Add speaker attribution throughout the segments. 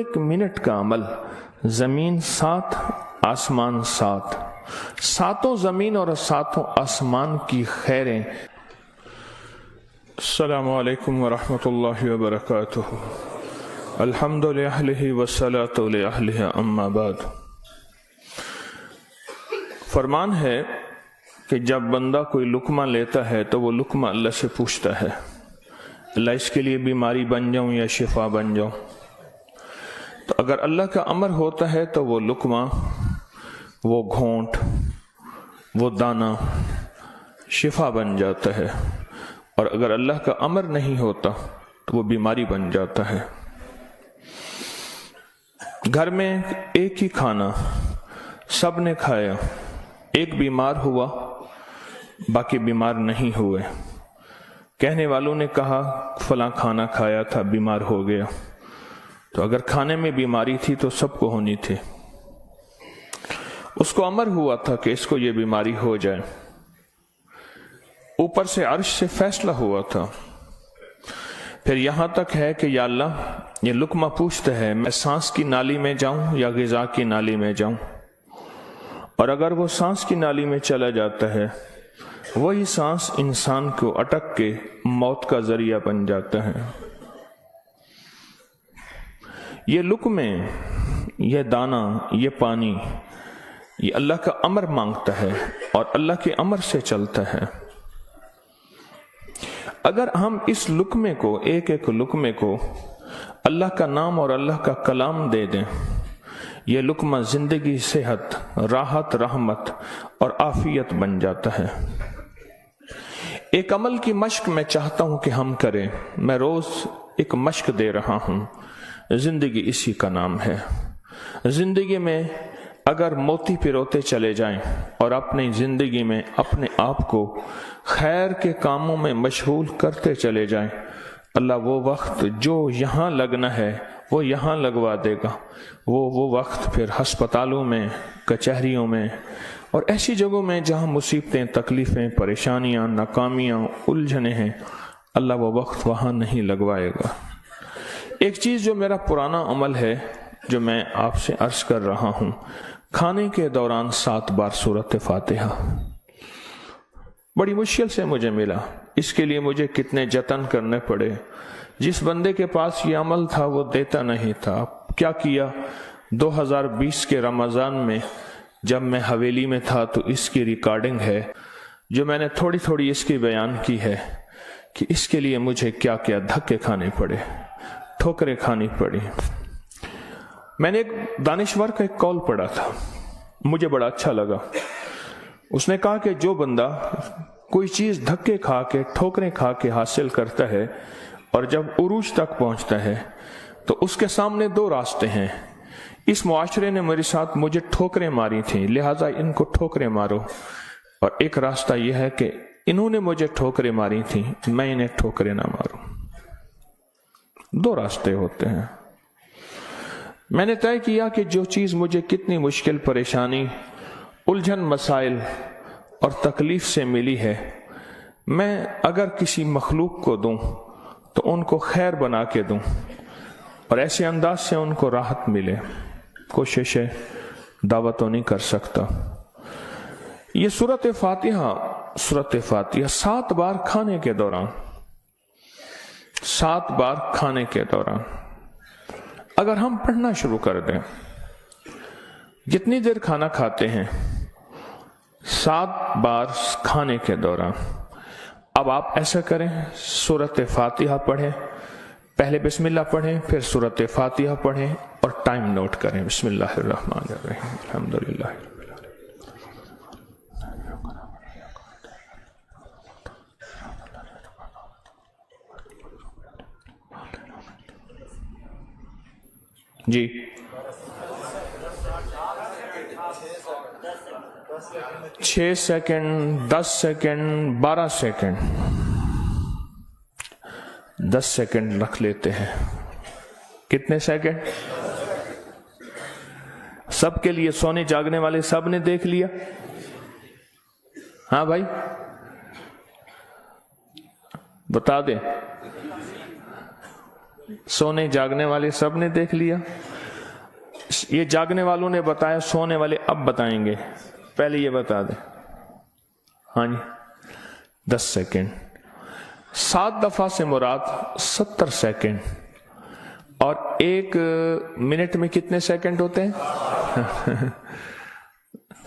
Speaker 1: ایک منٹ کا عمل، زمین 7 آسمان 7، ساتوں زمین اور ساتوں آسمان کی خیریں۔ السلام علیکم ورحمۃ اللہ وبرکاتہ۔ الحمد للہ والصلاۃ لأہلہ اما بعد۔ فرمان ہے کہ جب بندہ کوئی لقمہ لیتا ہے تو وہ لقمہ اللہ سے پوچھتا ہے، اللہ اس کے لیے بیماری بن جاؤں یا شفا بن جاؤں؟ تو اگر اللہ کا امر ہوتا ہے تو وہ لقمہ، وہ گھونٹ، وہ دانہ شفا بن جاتا ہے، اور اگر اللہ کا امر نہیں ہوتا تو وہ بیماری بن جاتا ہے۔ گھر میں ایک ہی کھانا سب نے کھایا، ایک بیمار ہوا باقی بیمار نہیں ہوئے، کہنے والوں نے کہا فلاں کھانا کھایا تھا بیمار ہو گیا، تو اگر کھانے میں بیماری تھی تو سب کو ہونی تھی۔ اس کو امر ہوا تھا کہ اس کو یہ بیماری ہو جائے، اوپر سے عرش سے فیصلہ ہوا تھا۔ پھر یہاں تک ہے کہ یا اللہ یہ لقمہ پوچھتا ہے میں سانس کی نالی میں جاؤں یا غذا کی نالی میں جاؤں، اور اگر وہ سانس کی نالی میں چلا جاتا ہے وہی سانس انسان کو اٹک کے موت کا ذریعہ بن جاتا ہے۔ یہ لقمے، یہ دانہ، یہ پانی، یہ اللہ کا امر مانگتا ہے اور اللہ کے امر سے چلتا ہے۔ اگر ہم اس لقمے کو، ایک ایک لقمے کو اللہ کا نام اور اللہ کا کلام دے دیں، یہ لقمہ زندگی، صحت، راحت، رحمت اور عافیت بن جاتا ہے۔ ایک عمل کی مشق میں چاہتا ہوں کہ ہم کریں، میں روز ایک مشق دے رہا ہوں، زندگی اسی کا نام ہے۔ زندگی میں اگر موتی پروتے چلے جائیں اور اپنی زندگی میں اپنے آپ کو خیر کے کاموں میں مشغول کرتے چلے جائیں، اللہ وہ وقت جو یہاں لگنا ہے وہ یہاں لگوا دے گا۔ وہ وقت پھر ہسپتالوں میں، کچہریوں میں اور ایسی جگہوں میں جہاں مصیبتیں، تکلیفیں، پریشانیاں، ناکامیاں، الجھنیں ہیں، اللہ وہ وقت وہاں نہیں لگوائے گا۔ ایک چیز جو میرا پرانا عمل ہے، جو میں آپ سے عرض کر رہا ہوں، کھانے کے دوران 7 بار سورۃ فاتحہ، بڑی مشکل سے مجھے ملا، اس کے لیے مجھے کتنے جتن کرنے پڑے۔ جس بندے کے پاس یہ عمل تھا وہ دیتا نہیں تھا۔ کیا کیا؟ 2020 کے رمضان میں جب میں حویلی میں تھا تو اس کی ریکارڈنگ ہے، جو میں نے تھوڑی تھوڑی اس کی بیان کی ہے کہ اس کے لیے مجھے کیا کیا دھکے کھانے پڑے، ٹھوکریں کھانی پڑی۔ میں نے ایک دانشور کا ایک قول پڑھا تھا، مجھے بڑا اچھا لگا۔ اس نے کہا کہ جو بندہ کوئی چیز دھکے کھا کے، ٹھوکریں کھا کے حاصل کرتا ہے اور جب عروج تک پہنچتا ہے تو اس کے سامنے 2 راستے ہیں۔ اس معاشرے نے میرے ساتھ مجھے ٹھوکریں ماری تھیں، لہٰذا ان کو ٹھوکریں مارو، اور ایک راستہ یہ ہے کہ انہوں نے مجھے ٹھوکریں ماری تھیں، میں انہیں ٹھوکریں نہ ماروں۔ 2 راستے ہوتے ہیں۔ میں نے طے کیا کہ جو چیز مجھے کتنی مشکل، پریشانی، الجھن، مسائل اور تکلیف سے ملی ہے، میں اگر کسی مخلوق کو دوں تو ان کو خیر بنا کے دوں اور ایسے انداز سے ان کو راحت ملے۔ کوشش ہے، دعوت تو نہیں کر سکتا۔ یہ سورۃ فاتحہ 7 بار کھانے کے دوران، 7 بار کھانے کے دوران اگر ہم پڑھنا شروع کر دیں، جتنی دیر کھانا کھاتے ہیں 7 بار کھانے کے دوران، اب آپ ایسا کریں، سورۃ فاتحہ پڑھیں، پہلے بسم اللہ پڑھیں، پھر سورۃ فاتحہ پڑھیں اور ٹائم نوٹ کریں۔ بسم اللہ الرحمن الرحیم، الحمدللہ۔ جی 6 سیکنڈ، 10 سیکنڈ، 12 سیکنڈ، 10 سیکنڈ رکھ لیتے ہیں۔ کتنے سیکنڈ؟ سب کے لیے، سونے جاگنے والے سب نے دیکھ لیا؟ ہاں بھائی بتا دیں، سونے جاگنے والے سب نے دیکھ لیا؟ یہ جاگنے والوں نے بتایا، سونے والے اب بتائیں گے، پہلے یہ بتا دیں۔ ہاں جی 10 سیکنڈ، 7 دفعہ سے مراد 70 سیکنڈ، اور 1 منٹ میں کتنے سیکنڈ ہوتے ہیں؟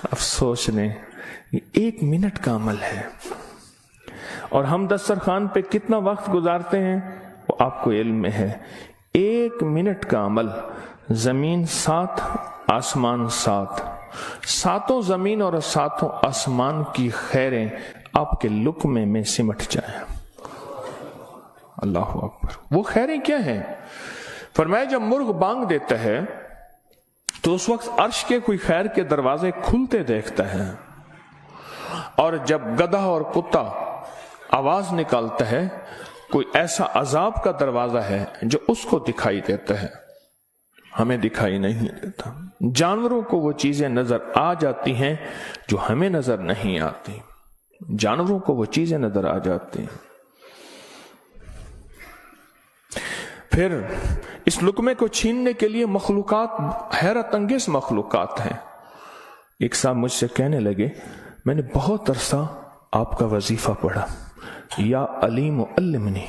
Speaker 1: اب سوچ لیں، یہ 1 منٹ کا عمل ہے، اور ہم دسترخوان پہ کتنا وقت گزارتے ہیں وہ آپ کو علم میں ہے۔ 1 منٹ کا عمل، زمین 7 آسمان 7، 7 زمین اور 7 آسمان کی خیریں آپ کے لقمے میں سمٹ جائیں۔ اللہ اکبر۔ وہ خیریں کیا ہیں؟ فرمایا جب مرغ بانگ دیتا ہے تو اس وقت عرش کے کوئی خیر کے دروازے کھلتے دیکھتا ہے، اور جب گدھا اور کتا آواز نکالتا ہے کوئی ایسا عذاب کا دروازہ ہے جو اس کو دکھائی دیتا ہے، ہمیں دکھائی نہیں دیتا۔ جانوروں کو وہ چیزیں نظر آ جاتی ہیں جو ہمیں نظر نہیں آتی، جانوروں کو وہ چیزیں نظر آ جاتی ہیں۔ پھر اس لقمے کو چھیننے کے لیے مخلوقات، حیرت انگیز مخلوقات ہیں۔ ایک صاحب مجھ سے کہنے لگے میں نے بہت عرصہ آپ کا وظیفہ پڑھا، یا علیم علمنی،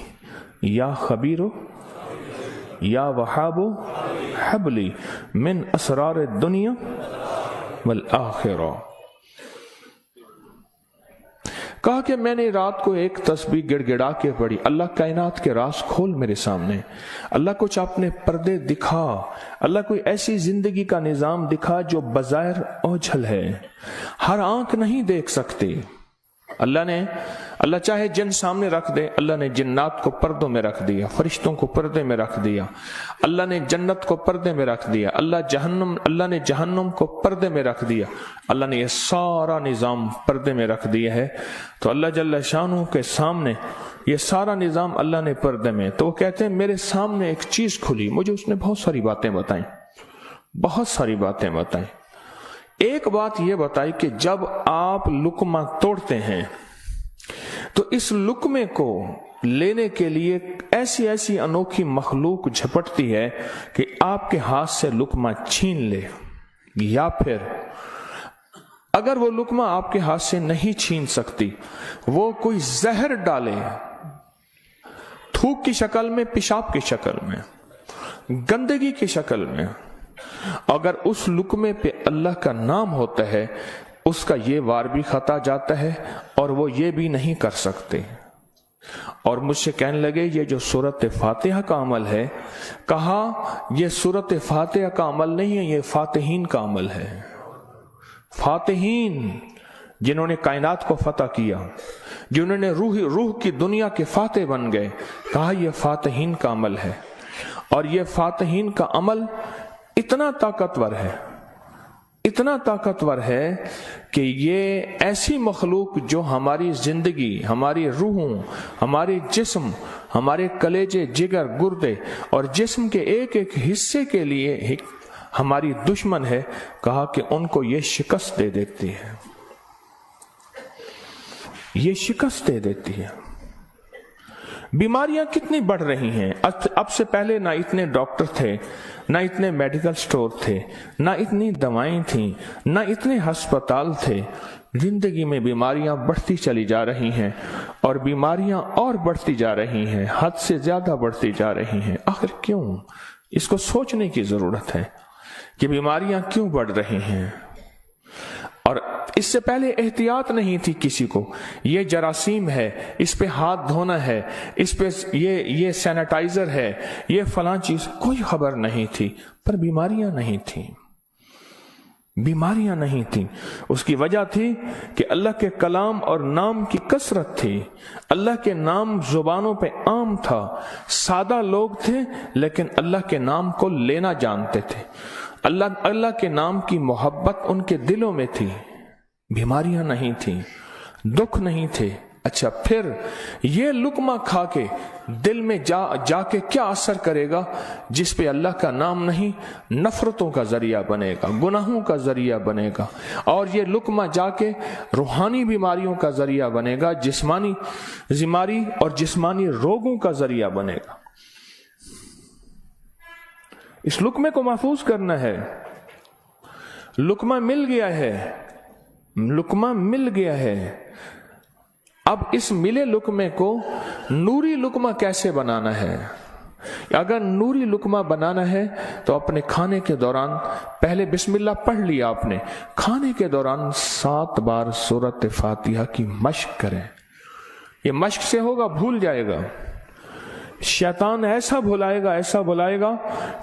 Speaker 1: یا خبیر یا وہاب حبلی من اسرار الدنیا والآخرہ۔ کہا کہ میں نے رات کو ایک تسبیح گڑ گڑا کے پڑھی، اللہ کائنات کے راز کھول میرے سامنے، اللہ کچھ اپنے پردے دکھا، اللہ کوئی ایسی زندگی کا نظام دکھا جو بظاہر اوجھل ہے، ہر آنکھ نہیں دیکھ سکتی۔ اللہ چاہے جن سامنے رکھ دے، اللہ نے جنات کو پردوں میں رکھ دیا، فرشتوں کو پردے میں رکھ دیا، اللہ نے جنت کو پردے میں رکھ دیا، اللہ نے جہنم کو پردے میں رکھ دیا، اللہ نے یہ سارا نظام پردے میں رکھ دیا ہے۔ تو اللہ جل شانہ کے سامنے یہ سارا نظام اللہ نے پردے میں، تو وہ کہتے ہیں میرے سامنے ایک چیز کھلی، مجھے اس نے بہت ساری باتیں بتائیں، بہت ساری باتیں بتائیں۔ ایک بات یہ بتائی کہ جب آپ لقمہ توڑتے ہیں تو اس لقمے کو لینے کے لیے ایسی ایسی انوکھی مخلوق جھپٹتی ہے کہ آپ کے ہاتھ سے لقمہ چھین لے، یا پھر اگر وہ لقمہ آپ کے ہاتھ سے نہیں چھین سکتی، وہ کوئی زہر ڈالے، تھوک کی شکل میں، پیشاب کی شکل میں، گندگی کی شکل میں۔ اگر اس لقمے پہ اللہ کا نام ہوتا ہے، اس کا یہ وار بھی خطا جاتا ہے اور وہ یہ بھی نہیں کر سکتے۔ اور مجھ سے کہنے لگے یہ جو سورۃ فاتحہ کا عمل ہے، کہا یہ سورۃ فاتحہ کا عمل نہیں ہے، یہ فاتحین کا عمل ہے۔ فاتحین جنہوں نے کائنات کو فتح کیا، جنہوں نے روح کی دنیا کے فاتح بن گئے، کہا یہ فاتحین کا عمل ہے۔ اور یہ فاتحین کا عمل اتنا طاقتور ہے، اتنا طاقتور ہے کہ یہ ایسی مخلوق جو ہماری زندگی، ہماری روحوں، ہمارے جسم، ہمارے کلیجے، جگر، گردے اور جسم کے ایک ایک حصے کے لیے ہماری دشمن ہے، کہا کہ ان کو یہ شکست دے دیتی ہے، یہ شکست دے دیتی ہے۔ بیماریاں کتنی بڑھ رہی ہیں، اب سے پہلے نہ اتنے ڈاکٹر تھے، نہ اتنے میڈیکل سٹور تھے، نہ اتنی دوائیں تھیں، نہ اتنے ہسپتال تھے۔ زندگی میں بیماریاں بڑھتی چلی جا رہی ہیں، اور بیماریاں اور بڑھتی جا رہی ہیں، حد سے زیادہ بڑھتی جا رہی ہیں۔ آخر کیوں؟ اس کو سوچنے کی ضرورت ہے کہ بیماریاں کیوں بڑھ رہی ہیں۔ اور اس سے پہلے احتیاط نہیں تھی کسی کو، یہ جراثیم ہے، اس پہ ہاتھ دھونا ہے، اس پہ یہ سینیٹائزر ہے، یہ فلاں چیز، کوئی خبر نہیں تھی، پر بیماریاں نہیں تھیں، بیماریاں نہیں تھیں۔ اس کی وجہ تھی کہ اللہ کے کلام اور نام کی کثرت تھی، اللہ کے نام زبانوں پہ عام تھا، سادہ لوگ تھے لیکن اللہ کے نام کو لینا جانتے تھے، اللہ کے نام کی محبت ان کے دلوں میں تھی، بیماریاں نہیں تھیں، دکھ نہیں تھے۔ اچھا، پھر یہ لقمہ کھا کے دل میں جا کے کیا اثر کرے گا؟ جس پہ اللہ کا نام نہیں، نفرتوں کا ذریعہ بنے گا، گناہوں کا ذریعہ بنے گا، اور یہ لقمہ جا کے روحانی بیماریوں کا ذریعہ بنے گا، جسمانی بیماری اور جسمانی روگوں کا ذریعہ بنے گا۔ इस लुकमे को महफूज करना है। लुकमा मिल गया है, लुकमा मिल गया है। अब इस मिले लुकमे को नूरी लुकमा कैसे बनाना है? अगर नूरी लुकमा बनाना है तो अपने खाने के दौरान पहले बिस्मिल्लाह पढ़ लिया आपने, खाने के दौरान 7 बार सूरत फातिहा की मश्क करें। ये मश्क से होगा, भूल जाएगा। शैतान ऐसा भुलाएगा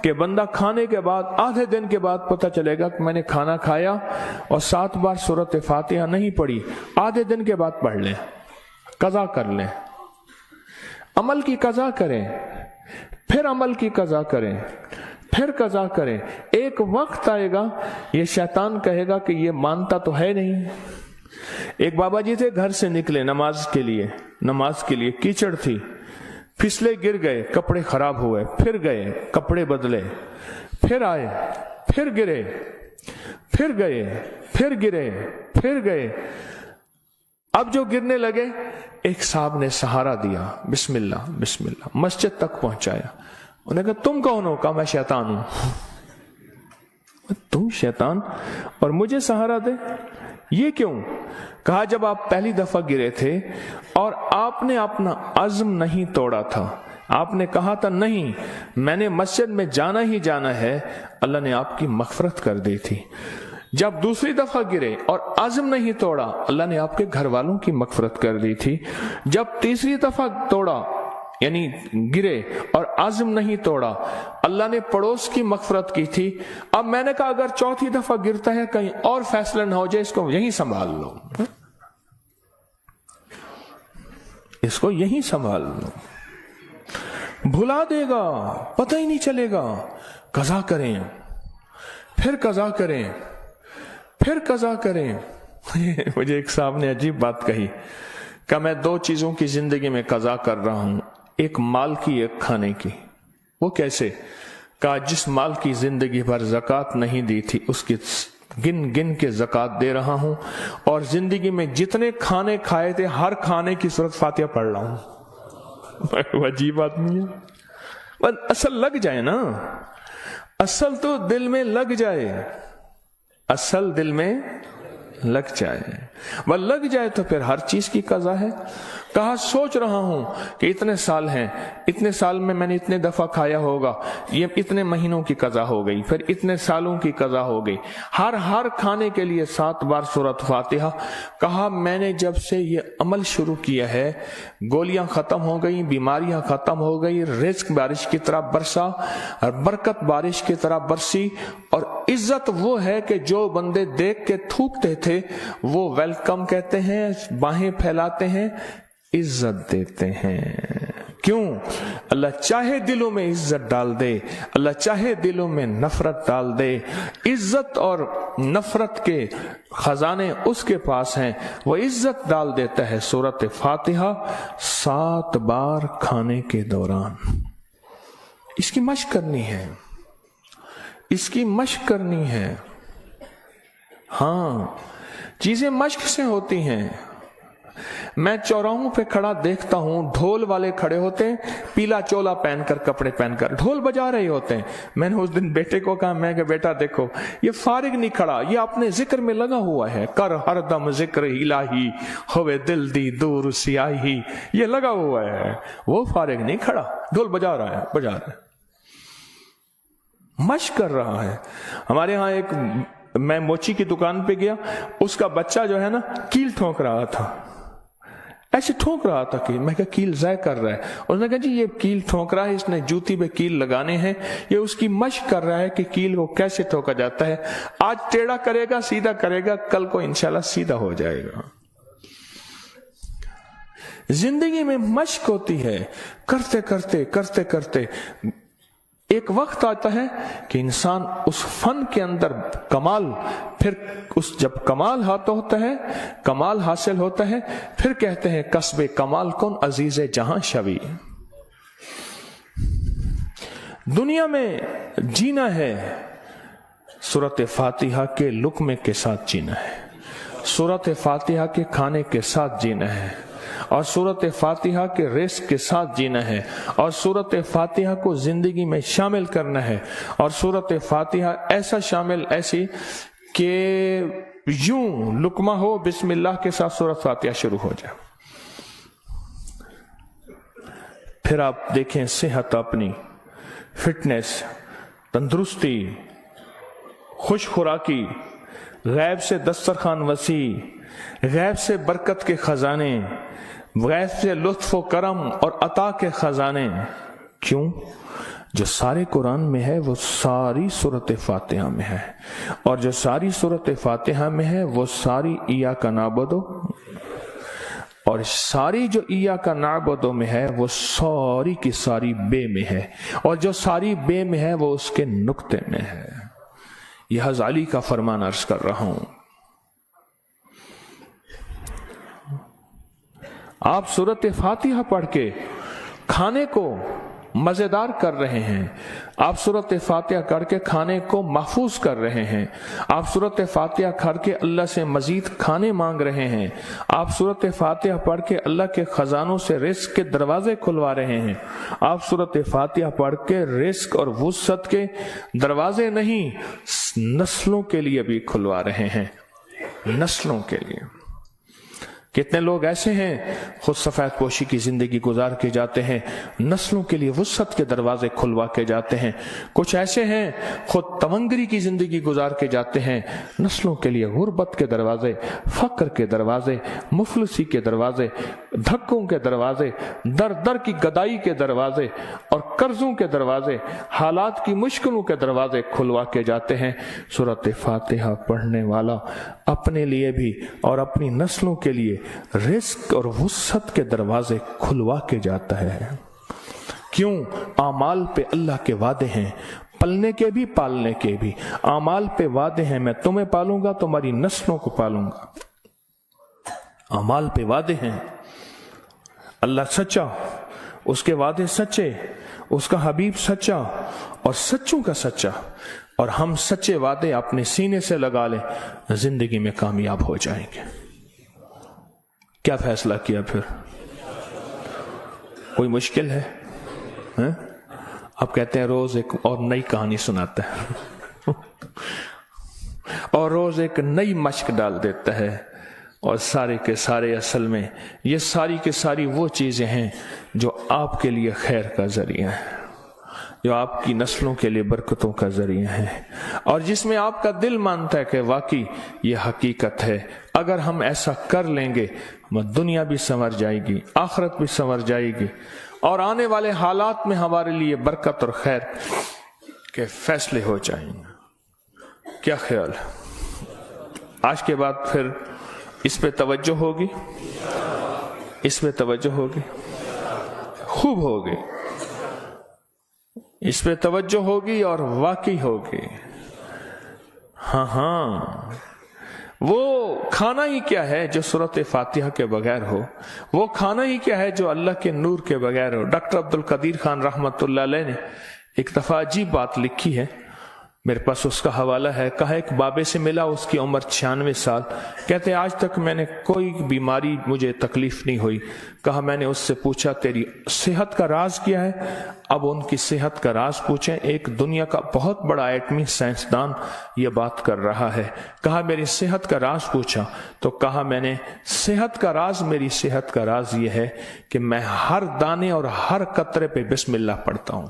Speaker 1: कि बंदा खाने के बाद आधे दिन के बाद पता चलेगा कि मैंने खाना खाया और 7 बार सूरत फातिहा नहीं पढ़ी। आधे दिन के बाद पढ़ लें, कज़ा कर लें, अमल की कज़ा करें, फिर अमल की कज़ा करें, फिर कज़ा करें। एक वक्त आएगा ये शैतान कहेगा कि ये मानता तो है नहीं। एक बाबा जी थे, घर से निकले नमाज के लिए कीचड़ थी, फिसले गिर गए, कपड़े खराब हुए, फिर गए कपड़े बदले, फिर आए, फिर गिरे, फिर गए, फिर गिरे, फिर गए। अब जो गिरने लगे एक साहब ने सहारा दिया, बिस्मिल्लाह बिस्मिल्लाह, मस्जिद तक पहुंचाया। उन्होंने कहा तुम कौन हो? कहा मैं शैतान हूं। तुम शैतान और मुझे सहारा दे, ये क्यों? कहा जब आप पहली दफा गिरे थे और आपने अपना अज़्म नहीं तोड़ा था, आपने कहा था नहीं मैंने मस्जिद में जाना ही जाना है, अल्लाह ने आपकी मग़फ़िरत कर दी थी। जब दूसरी दफा गिरे और अज़्म नहीं तोड़ा, अल्लाह ने आपके घर वालों की मग़फ़िरत कर दी थी। जब तीसरी दफा तोड़ा यानी गिरे और अज़्म नहीं तोड़ा, अल्लाह ने पड़ोस की मग़फ़िरत की थी। अब मैंने कहा अगर चौथी दफा गिरता है कहीं और फैसला ना हो जाए, इसको यहीं संभाल लो, इसको यहीं संभाल लो, भुला देगा, पता ही नहीं चलेगा। कज़ा करें, फिर कज़ा करें, फिर कज़ा करें। मुझे एक साहब ने अजीब बात कही, कि मैं 2 चीजों की जिंदगी में कज़ा कर रहा हूं, एक माल की, एक खाने की। वो कैसे? कहा जिस माल की जिंदगी भर ज़कात नहीं दी थी उसकी गिन गिन के ज़कात दे रहा हूं, और जिंदगी में जितने खाने खाए थे हर खाने की सूरत फातिहा पढ़ रहा हूं। अजीब आदमी है। पर असल लग जाए ना, असल तो दिल में लग जाए, असल दिल में लग जाए, वह लग जाए तो फिर हर चीज की कज़ा है। कहा सोच रहा हूं कि इतने साल हैं, इतने साल में मैंने इतने दफा खाया होगा, ये इतने महीनों की कज़ा हो गई, फिर इतने सालों की कज़ा हो गई, हर खाने के लिए 7 बार सूरत फातिहा। कहा मैंने जब से ये अमल शुरू किया है, गोलियां खत्म हो गई, बीमारियां खत्म हो गई, रिज़्क बारिश की तरह बरसा और बरकत बारिश की तरह बरसी। और इज्जत वो है कि जो बंदे देख के थूकते थे वो वेलकम कहते हैं, बाहें फैलाते हैं, इज्जत देते हैं। क्यों? अल्लाह चाहे दिलों में इज्जत डाल दे, अल्लाह चाहे दिलों में नफरत डाल दे। इज्जत और नफरत के खजाने उसके पास हैं, वो इज्जत डाल देता है। सूरत फातिहा 7 बार खाने के दौरान। इसकी मश्क करनी है, इसकी मश्क करनी है। हाँ, चीजें मश्क से होती हैं। मैं चौराहों पे खड़ा देखता हूं, ढोल वाले खड़े होते हैं, पीला चोला पहनकर, कपड़े पहनकर ढोल बजा रहे होते हैं। मैंने उस दिन बेटे को कहा, मैं बेटा देखो ये फारिग नहीं खड़ा, ये अपने जिक्र में लगा हुआ है। कर हर दम जिक्र इलाही, होवे दिल दी दूर सियाही, ये लगा हुआ है। वो फारिग नहीं खड़ा, ढोल बजा रहा है, मश्क कर रहा है। हमारे यहाँ मैं मोची की दुकान पे गया, उसका बच्चा जो है ना कील ठोक रहा था, ऐसे ठोक रहा था कील। मैं कहा कील ज़ाय कर रहा है। उसने कहा जी ये कील ठोक रहा है, इसने जूती पे कील लगाने हैं, ये उसकी मश्क कर रहा है कि कील को कैसे ठोका जाता है। आज टेढ़ा करेगा, सीधा करेगा, कल को इंशाल्लाह सीधा हो जाएगा। जिंदगी में मश्क होती है, करते करते करते करते एक वक्त आता है कि इंसान उस फन के अंदर कमाल, फिर जब कमाल होता है, कमाल हासिल होता है, फिर कहते हैं कस्बे कमाल कौन अजीज़े जहां शवी। दुनिया में जीना है, सूरत फातिहा के लुक्मे के साथ जीना है, सूरत फातिहा के खाने के साथ जीना है। اور सूरत फातिहा के रिस्क के साथ जीना है और सूरत फातिहा को जिंदगी में शामिल करना है और सूरत फातिहा ऐसा शामिल ऐसी कि यूं लुकमा हो बिस्मिल्लाह के साथ सूरत फातिहा शुरू हो जाए। फिर आप देखें सेहत, अपनी फिटनेस, तंदुरुस्ती, खुश खुराकी, गैब से दस्तरखान वसी, गैब से बरकत के खजाने, गैब से लुत्फ व करम और अता के खजाने। क्यों? जो सारे कुरान में है वो सारी सूरत फातिहा में है, और जो सारी सूरत फातिहा में है वो सारी इय्याका नअबुदु, और सारी जो इय्याका नअबुदु में है वो सारी की सारी बे में है, और जो सारी बे में है वो उसके नुक्ते में है। यह हज़रत अली का फरमान अर्ज कर रहा हूं। आप सूरत फातिहा पढ़ के खाने को मजेदार कर रहे हैं, आप सूरत फातिहा करके खाने को महफूज कर रहे हैं, आप सूरत फातिहा करके अल्लाह से मजीद खाने मांग रहे हैं, आप सूरत फातिहा पढ़ के अल्लाह के खजानों से रिस्क के दरवाजे खुलवा रहे हैं, आप सूरत फातिहा पढ़ के रिस्क और वुसअत के दरवाजे नहीं नस्लों के लिए भी खुलवा रहे हैं, नस्लों के लिए। कितने लोग ऐसे हैं खुद सफेद पोशी की जिंदगी गुजार के जाते हैं, नस्लों के लिए वुसअत के दरवाजे खुलवा के जाते हैं। कुछ ऐसे हैं खुद तवंगरी की जिंदगी गुजार के जाते हैं, नस्लों के लिए गुर्बत के दरवाजे, फक्र के दरवाजे, मुफलसी के दरवाजे, धक्कों के दरवाजे, दर दर की गदाई के दरवाजे और कर्जों के दरवाजे, हालात की मुश्किलों के दरवाजे खुलवा के जाते हैं। सूरत फातिहा पढ़ने वाला अपने लिए भी और अपनी नस्लों के लिए रिस्क और वुसअत के दरवाजे खुलवा के जाता है। क्यों? आमाल पे अल्लाह के वादे हैं, पलने के भी पालने के भी। आमाल पे वादे हैं, मैं तुम्हें पालूंगा, तुम्हारी नस्लों को पालूंगा। आमाल पे वादे हैं, अल्लाह सच्चा, उसके वादे सच्चे, उसका हबीब सच्चा और सच्चों का सच्चा, और हम सच्चे वादे अपने सीने से लगा लें, जिंदगी में कामयाब हो जाएंगे। क्या फैसला किया फिर? कोई मुश्किल है? आप कहते हैं रोज एक और नई कहानी सुनाता है और रोज एक नई मश्क डाल देता है, और सारे के सारे असल में ये सारी के सारी वो चीजें हैं जो आपके लिए खैर का जरिया है, जो आपकी नस्लों के लिए बरकतों का जरिया है, और जिसमें आपका दिल मानता है कि वाकई ये हकीकत है। अगर हम ऐसा कर लेंगे दुनिया भी संवर जाएगी, आखिरत भी संवर जाएगी, और आने वाले हालात में हमारे लिए बरकत और खैर के फैसले हो जाएंगे। क्या ख्याल? आज के बाद फिर इस पे तवज्जो होगी, इस पे तवज्जो होगी, खूब होगी, इस पे तवज्जो होगी और वाकई होगी। हाँ, वो खाना ही क्या है जो सूरत फातिहा के बगैर हो, वो खाना ही क्या है जो अल्लाह के नूर के बगैर हो। डॉक्टर अब्दुल कदीर खान रहमतुल्लाह अलैह ने एक दफा अजीब बात लिखी है, मेरे पास उसका हवाला है। कहा एक बाबे से मिला, उसकी उम्र 96 साल। कहते आज तक मैंने कोई बीमारी, मुझे तकलीफ नहीं हुई। कहा मैंने उससे पूछा तेरी सेहत का राज क्या है? अब उनकी सेहत का राज पूछें, एक दुनिया का बहुत बड़ा एटमी साइंसदान ये बात कर रहा है। कहा मेरी सेहत का राज पूछा, तो कहा मैंने सेहत का राज, मेरी सेहत का राज ये है कि मैं हर दाने और हर कतरे पे बिस्मिल्लाह पढ़ता हूं।